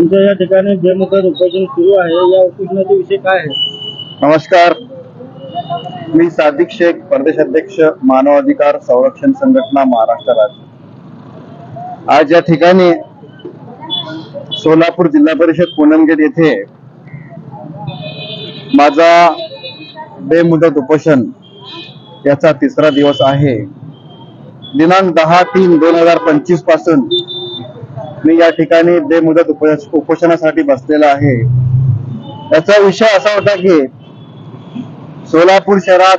तुमच्या या ठिकाणी बेमुदत उपोषण सुरू आहे, या उपोषणाचा विषय काय आहे? नमस्कार, मी सादिक शेख, प्रदेश अध्यक्ष मानव अधिकार संरक्षण संघटना महाराष्ट्र राज्य। आज या ठिकाणी सोलापूर जिल्हा परिषद पूनमगेट येथे माझा बेमुदत उपोषण याचा तिसरा दिवस आहे। दिनांक 10/3/2025 पासून मी या ठिकाणी बेमुदत उपोषणासाठी बसलेला आहे। याचा विषय असा होता की सोलापूर शहरात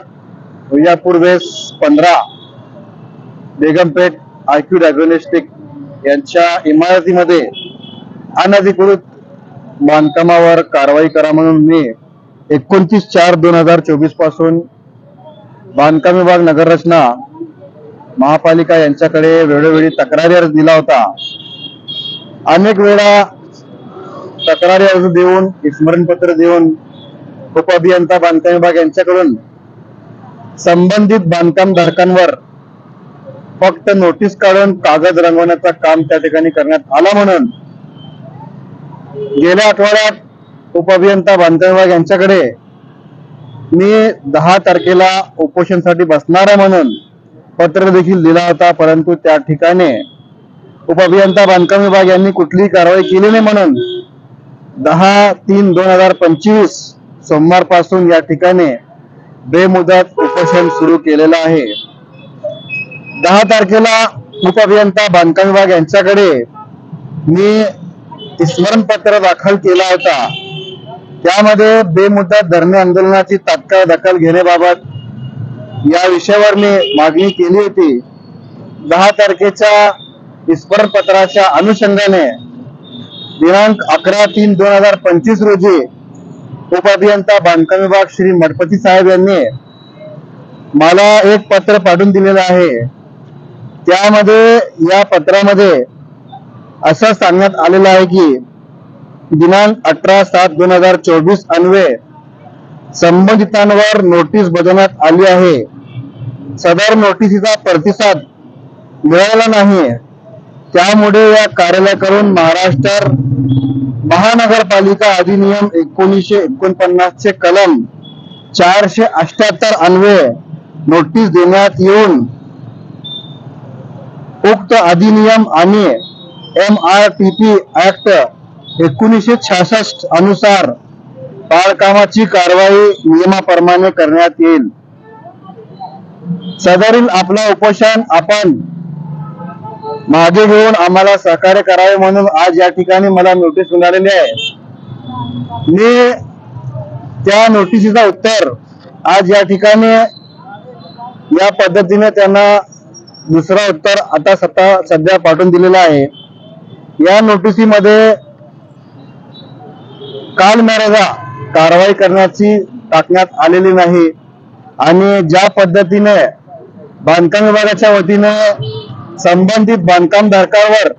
विजापूर वेस्ट 15 बेगमपेठ IQ डायग्नोस्टिक यांच्या इमारतीमध्ये अनधिकृत बांधकामावर कारवाई करा म्हणून मी 29/4/2024 पासून बांधकाम विभाग, नगर रचना, महापालिका यांच्याकडे वेळोवेळी तक्रारी अर्ज दिला होता। अनेक वेळा तक्रारी अर्ज देऊन, स्मरणपत्र देऊन उपअभियंता बांधकाम विभाग यांच्याकडून संबंधित बांधकाम धारकांवर फक्त नोटीस काढून कागद रंगवण्याचं काम त्या ठिकाणी करण्यात आलं म्हणून गेल्या आठवड्यात उपअभियंता बांधकाम विभाग यांच्याकडे मी 10 तारखेला उपोषणासाठी बसणार आहे म्हणून पत्र देखील दिला होता, परंतु त्या ठिकाणी उपअभियंता बांधकाम विभाग यांनी कुठलीही कारवाई केली नाही म्हणून 10/3/2025 सोमवारपासून या ठिकाणी बेमुदत उपोषण सुरू केलेलं आहे। 10 तारखेला उपअभियंता बांधकाम विभाग यांच्याकडे मी स्मरणपत्र दाखल केला होता। त्यामध्ये बेमुदत धरणे आंदोलनाची तात्काळ दखल घेण्याबाबत या विषयावर मी मागणी केली होती। 10 तारखेच्या स्मरणपत्राच्या अनुषंगाने दिनांक 11/3/2025 रोजी उपअभियंता बांधकाम विभाग श्री मठपती साहेब यांनी मला एक पत्र पाठवून दिलेलं आहे। त्यामध्ये या पत्रामध्ये असं सांगण्यात आलेलं आहे की दिनांक 18/7/2024 अन्वये संबंधितांवर नोटीस बजावण्यात आली आहे। सदर नोटीसीचा प्रतिसाद मिळाला नाही, त्यामुळे या कार्यालयाकडून महाराष्ट्र महानगरपालिका अधिनियम 1949 चे कलम 478 अन्वये नोटीस देण्यात येऊन उक्त अधिनियम आणि MRTP ऍक्ट 1966 अनुसार बांधकामाची कारवाई नियमाप्रमाणे करण्यात येईल। सदरील आपला उपोषण आपण मागे घेऊन आम्हाला सहकार्य करावे म्हणून आज या ठिकाणी मला नोटीस मिळालेली आहे। मी त्या नोटीसीचा उत्तर आज या ठिकाणी या पद्धतीने त्यांना दुसरा उत्तर आता सध्या पाठवून दिलेला आहे। या नोटीसीमध्ये कालमर्यादा कारवाई करण्याची टाकण्यात आलेली नाही आणि ज्या पद्धतीने बांधकाम विभागाच्या वतीने संबंधित बांधकाम धारकावर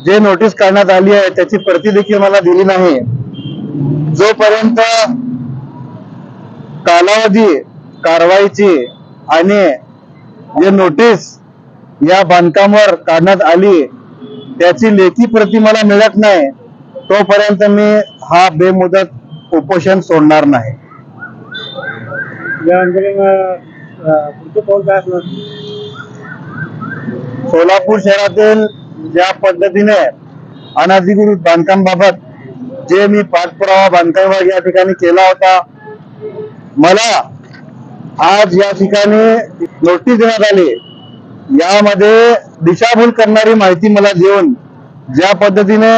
जे नोटीस काढण्यात आली आहे त्याची प्रती देखील मला दिली नाही। जोपर्यंत कालावधी कारवाईची आणि जे नोटीस या बांधकामावर काढण्यात आली त्याची लेखी प्रती मला मिळत नाही, तोपर्यंत मी हा बेमुदत उपोषण सोडणार नाही। या आंदोलनात पुढचं पाऊल काय असणार? सोलापूर शहरातील ज्या पद्धतीने अनधिकृत बांधकाम बाबत जे मी पाठपुरावा बांधकाम विभाग या ठिकाणी केला होता, मला आज या ठिकाणी नोटीस देण्यात आली। यामध्ये दिशाभूल करणारी माहिती मला देऊन ज्या पद्धतीने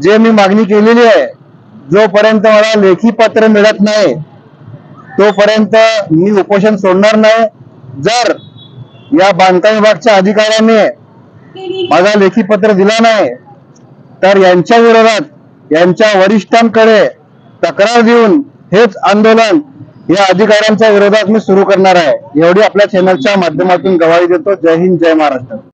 जे मी मागणी केलेली आहे, जोपर्यंत मला लेखी पत्र मिळत नाही तोपर्यंत मी उपोषण सोडणार नाही। जर या बांधकाम विभागाच्या अधिकाऱ्यांनी माझा लेखी पत्र दिला नाही तर यांच्या विरोधात यांच्या वरिष्ठांकडे तक्रार देऊन हेच आंदोलन या अधिकाऱ्यांच्या विरोधात मी सुरू करणार आहे। एवढी आपल्या चॅनलच्या माध्यमातून ग्वाही देतो। जय हिंद, जय महाराष्ट्र।